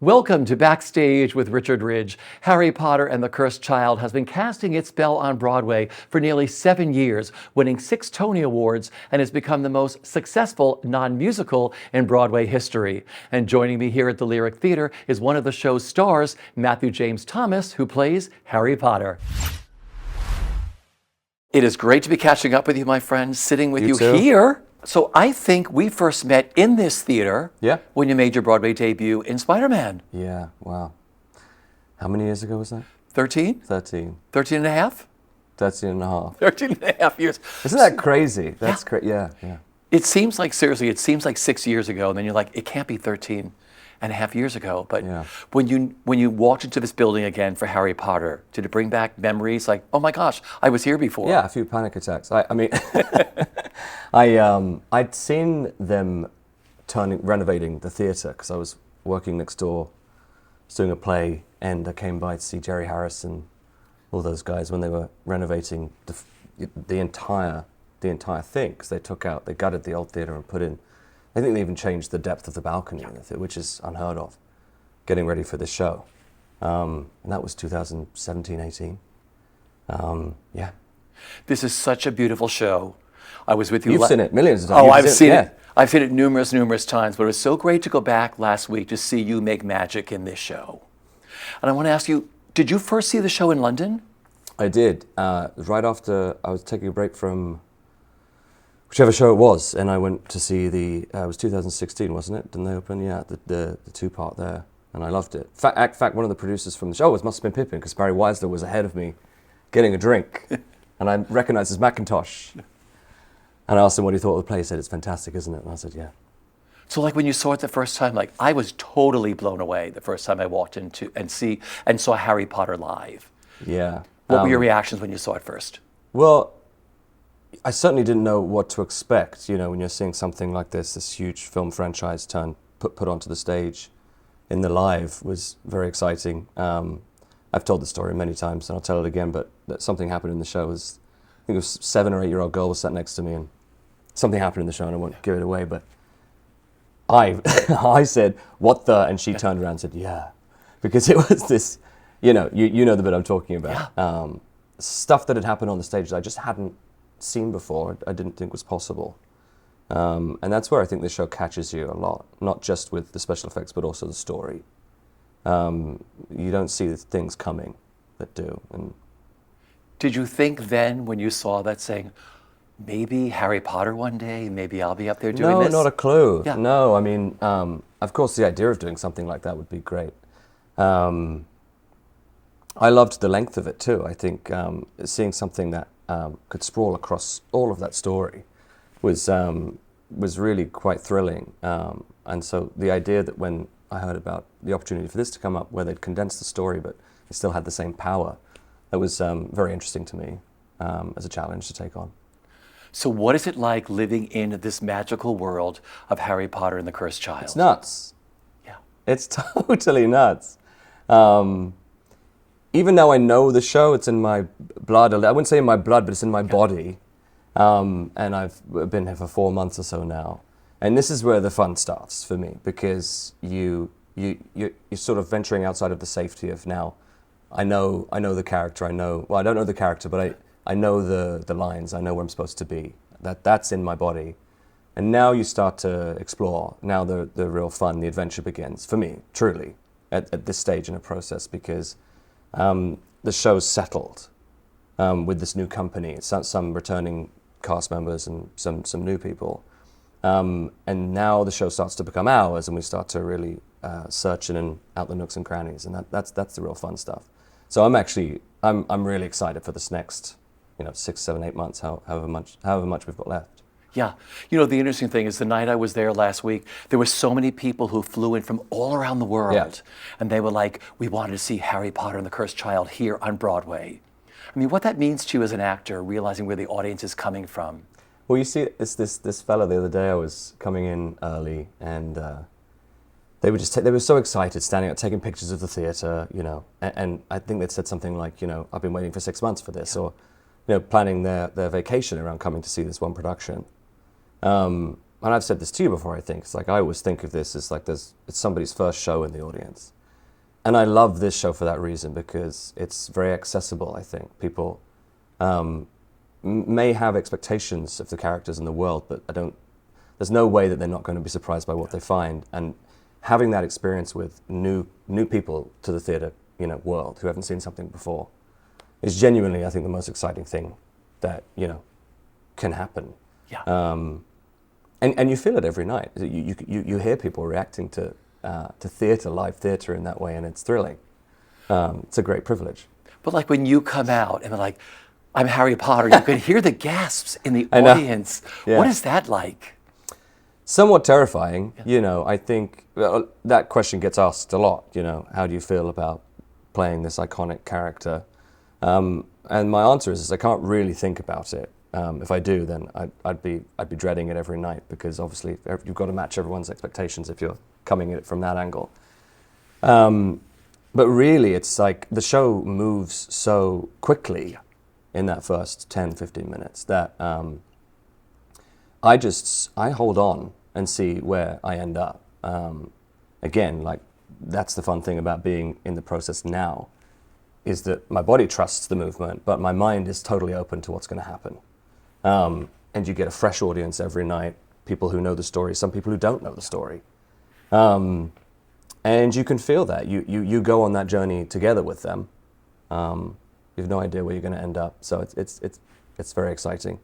Welcome to Backstage with Richard Ridge. Harry Potter and the Cursed Child has been casting its spell on Broadway for nearly 7 years, winning 6 Tony Awards, and has become the most successful non-musical in Broadway history. And joining me here at the Lyric Theater is one of the show's stars, Matthew James Thomas, who plays Harry Potter. It is great to be catching up with you, my friend, sitting with you here. So I think we first met in this theater when you made your Broadway debut in Spider-Man. Yeah, wow. How many years ago was that? 13? 13. 13 and a half? 13 and a half. 13 and a half years. Isn't that crazy? That's crazy. Yeah. It seems like, seriously, it seems like 6 years ago, and then you're like, it can't be 13 and a half years ago. But when you walked into this building again for Harry Potter, did it bring back memories like, oh my gosh, I was here before? Yeah, a few panic attacks. I mean, I'd seen them renovating the theatre because I was working next door, doing a play, and I came by to see Jerry Harris and all those guys when they were renovating the entire thing, because they gutted the old theatre and put in. I think they even changed the depth of the balcony, which is unheard of, getting ready for this show. And that was 2017, 18. Yeah. This is such a beautiful show. I was with you. You've seen it millions of times. Oh, I've seen it. I've seen it numerous times, but it was so great to go back last week to see you make magic in this show. And I want to ask you, did you first see the show in London? I did. Right after I was taking a break from whichever show it was, and I went to see it was 2016, wasn't it? Didn't they open? Yeah, the two-part there, and I loved it. In fact, one of the producers from the show, it must have been Pippin, because Barry Weisler was ahead of me getting a drink, and I recognized his Macintosh. And I asked him what he thought of the play. He said, it's fantastic, isn't it? And I said, yeah. So like when you saw it the first time, like I was totally blown away the first time I walked into and saw Harry Potter live. Yeah. What were your reactions when you saw it first? Well, I certainly didn't know what to expect, when you're seeing something like this huge film franchise put onto the stage in the live was very exciting. I've told the story many times and I'll tell it again, but something happened in the show. I think it was 7 or 8 year old girl was sat next to me, and something happened in the show, and I won't give it away, but I said, what the, and she turned around and said, yeah, because it was this, you know the bit I'm talking about. Stuff that had happened on the stage that I just hadn't seen before, I didn't think was possible. And that's where I think the show catches you a lot, not just with the special effects, but also the story. You don't see the things coming that do. And did you think then, when you saw that, saying, maybe Harry Potter one day, maybe I'll be up there doing this? No, not a clue. Yeah. No, I mean, of course the idea of doing something like that would be great. I loved the length of it too. I think seeing something that could sprawl across all of that story was really quite thrilling. And so the idea that when I heard about the opportunity for this to come up, where they'd condensed the story but it still had the same power, that was very interesting to me as a challenge to take on. So what is it like living in this magical world of Harry Potter and the Cursed Child? It's nuts. Yeah. It's totally nuts. Even though I know the show, it's in my blood. I wouldn't say in my blood, but it's in my body. And I've been here for 4 months or so now. And this is where the fun starts for me, because you're sort of venturing outside of the safety of now. I know the character. I don't know the character, but I know the lines. I know where I'm supposed to be. That's in my body. And now you start to explore. Now the real fun, the adventure begins for me, truly, at this stage in the process, because the show's settled with this new company. It's some returning cast members and some new people. And now the show starts to become ours, and we start to really search in and out the nooks and crannies, and that's the real fun stuff. So I'm really excited for this next 6, 7, 8 months, however much we've got left. Yeah. The interesting thing is the night I was there last week, there were so many people who flew in from all around the world. Yeah. And they were like, we wanted to see Harry Potter and the Cursed Child here on Broadway. I mean, what that means to you as an actor, realizing where the audience is coming from. Well, you see, it's this fella the other day, I was coming in early, and they were so excited, standing out, taking pictures of the theatre, and I think they'd said something like, I've been waiting for 6 months for this, or, planning their vacation around coming to see this one production. And I've said this to you before, I think. It's like I always think of this as like it's somebody's first show in the audience. I love this show for that reason, because it's very accessible, I think. People may have expectations of the characters in the world, but there's no way that they're not going to be surprised by what they find. And having that experience with new people to the theatre, world who haven't seen something before is genuinely, I think, the most exciting thing that, can happen. Yeah. And you feel it every night. You hear people reacting to theatre, live theatre in that way, and it's thrilling. It's a great privilege. But like when you come out and they're like, I'm Harry Potter, you could hear the gasps in the audience. Yeah. What is that like? Somewhat terrifying. Yeah. I think that question gets asked a lot. How do you feel about playing this iconic character? And my answer is I can't really think about it. If I do, then I'd be dreading it every night, because obviously you've got to match everyone's expectations if you're coming at it from that angle. But really, it's like the show moves so quickly in that first 10, 15 minutes that I hold on and see where I end up. Again, like, that's the fun thing about being in the process now, is that my body trusts the movement, but my mind is totally open to what's going to happen. And you get a fresh audience every night, people who know the story, some people who don't know the story. And you can feel that. You go on that journey together with them. You have no idea where you're going to end up. So it's very exciting.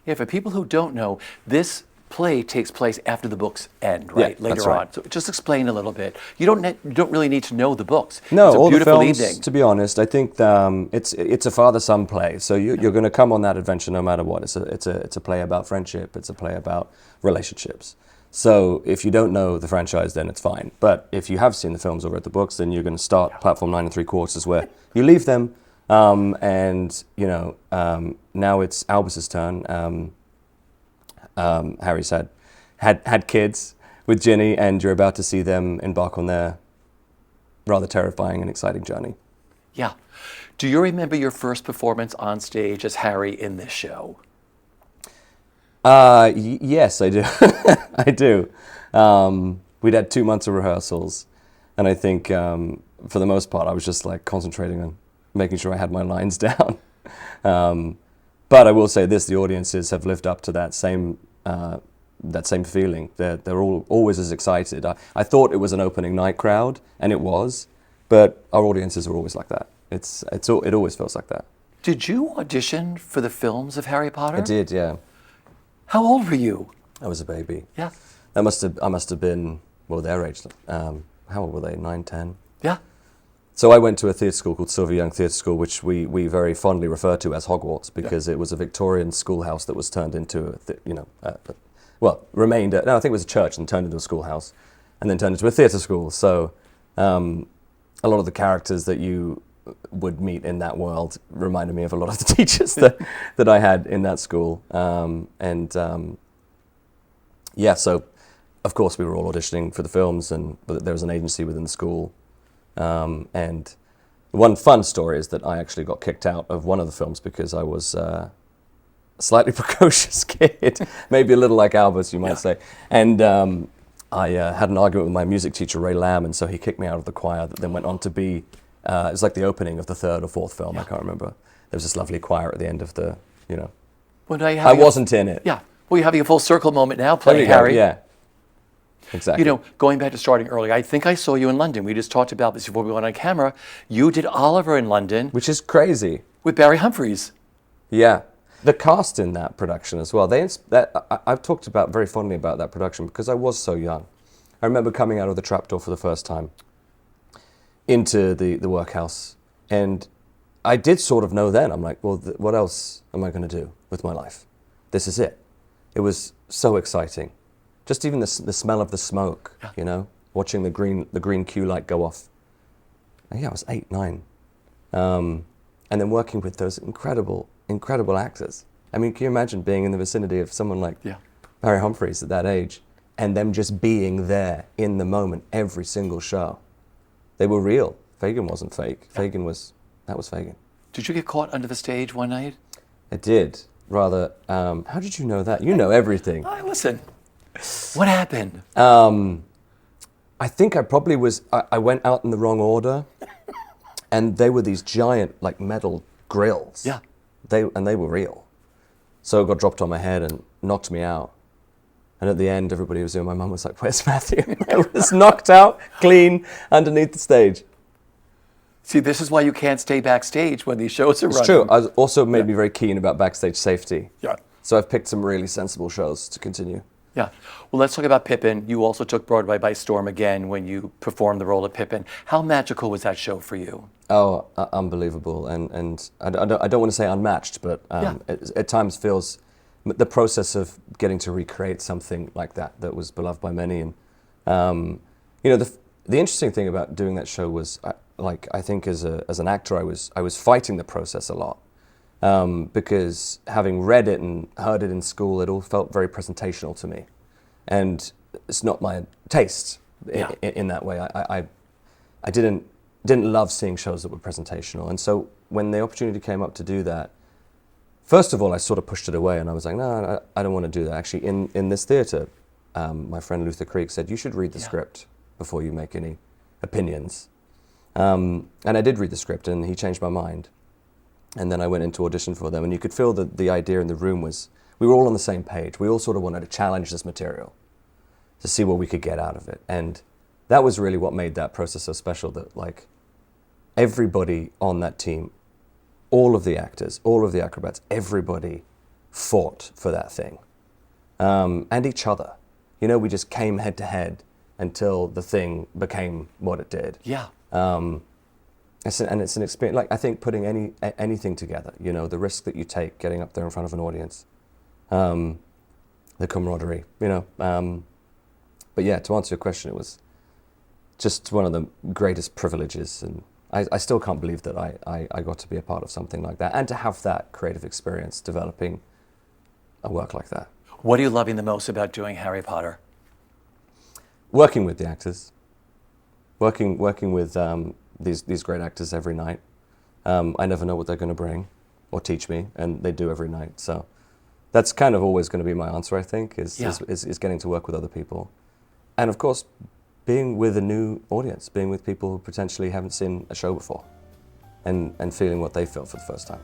Yeah, for people who don't know, this play takes place after the books end, right? Yeah, that's Later right. on. So just explain a little bit. You don't really need to know the books. No, it's a all the beautiful films, evening. to be honest, I think it's a father-son play. So you're going to come on that adventure no matter what. It's a play about friendship. It's a play about relationships. So if you don't know the franchise, then it's fine. But if you have seen the films or read the books, then you're going to start platform 9 3/4, where you leave them, and now it's Albus's turn. Harry's had kids with Ginny, and you're about to see them embark on their rather terrifying and exciting journey. Yeah. Do you remember your first performance on stage as Harry in this show? Yes, I do. I do. We'd had 2 months of rehearsals, and I think for the most part I was just like concentrating on making sure I had my lines down. But I will say this: the audiences have lived up to that same feeling. They're all always as excited. I thought it was an opening night crowd, and it was, but our audiences are always like that. It always feels like that. Did you audition for the films of Harry Potter? I did, yeah. How old were you? I was a baby. Yeah. I must have been, well, their age. How old were they? 9, 10? Yeah. So I went to a theatre school called Silver Young Theatre School, which we very fondly refer to as Hogwarts, because it was a Victorian schoolhouse that was turned into remained. No, I think it was a church and turned into a schoolhouse, and then turned into a theatre school. So a lot of the characters that you would meet in that world reminded me of a lot of the teachers that I had in that school. So of course we were all auditioning for the films, and there was an agency within the school. And one fun story is that I actually got kicked out of one of the films because I was a slightly precocious kid, maybe a little like Albus, you might say. And I had an argument with my music teacher, Ray Lamb, and so he kicked me out of the choir that then went on to be, it was like the opening of the third or fourth film, I can't remember. There was this lovely choir at the end of the, Well, now I wasn't in it. Yeah. Well, you're having a full circle moment now There playing you go, Harry. yeah. Exactly. Going back to starting early, I think I saw you in London. We just talked about this before we went on camera. You did Oliver in London Which is crazy. with Barry Humphries. Yeah. The cast in that production as well. I've talked about very fondly about that production because I was so young. I remember coming out of the trapdoor for the first time into the workhouse, and I did sort of know then. I'm like, well, what else am I going to do with my life? This is it. It was so exciting. Just even the smell of the smoke, watching the green cue light go off. And yeah, I was 8, 9. And then working with those incredible actors. I mean, can you imagine being in the vicinity of someone like Barry Humphries at that age, and them just being there in the moment every single show? They were real. Fagin wasn't fake. That was Fagin. Did you get caught under the stage one night? I did. Rather, how did you know that? You know everything. Listen, what happened? I think I probably was, I went out in the wrong order, and they were these giant, like, metal grills. Yeah. And they were real. So it got dropped on my head and knocked me out. And at the end, everybody was doing, my mum was like, "Where's Matthew?" I was knocked out, clean, underneath the stage. See, this is why you can't stay backstage when these shows are running. It's true. I was also made me very keen about backstage safety. Yeah. So I've picked some really sensible shows to continue. Yeah. Well, let's talk about Pippin. You also took Broadway by storm again when you performed the role of Pippin. How magical was that show for you? Oh, unbelievable. And I don't want to say unmatched, but at times feels the process of getting to recreate something like that was beloved by many. And, the interesting thing about doing that show was, I think as an actor, I was fighting the process a lot. Because having read it and heard it in school, it all felt very presentational to me. And it's not my taste in that way. I didn't love seeing shows that were presentational. And so when the opportunity came up to do that, first of all, I sort of pushed it away and I was like, no, I don't want to do that. Actually, in this theater, my friend Luther Creek said, you should read the script before you make any opinions. And I did read the script and he changed my mind. And then I went into audition for them, and you could feel that the idea in the room was, we were all on the same page. We all sort of wanted to challenge this material to see what we could get out of it. And that was really what made that process so special, that like everybody on that team, all of the actors, all of the acrobats, everybody fought for that thing. And each other. We just came head to head until the thing became what it did. Yeah. It's an experience, like I think putting anything together, the risk that you take getting up there in front of an audience, the camaraderie, But yeah, to answer your question, it was just one of the greatest privileges, and I still can't believe that I got to be a part of something like that, and to have that creative experience developing a work like that. What are you loving the most about doing Harry Potter? Working with the actors, working with these great actors every night. I never know what they're going to bring or teach me, and they do every night. So that's kind of always going to be my answer, I think, is getting to work with other people. And of course, being with a new audience, being with people who potentially haven't seen a show before, and feeling what they felt for the first time.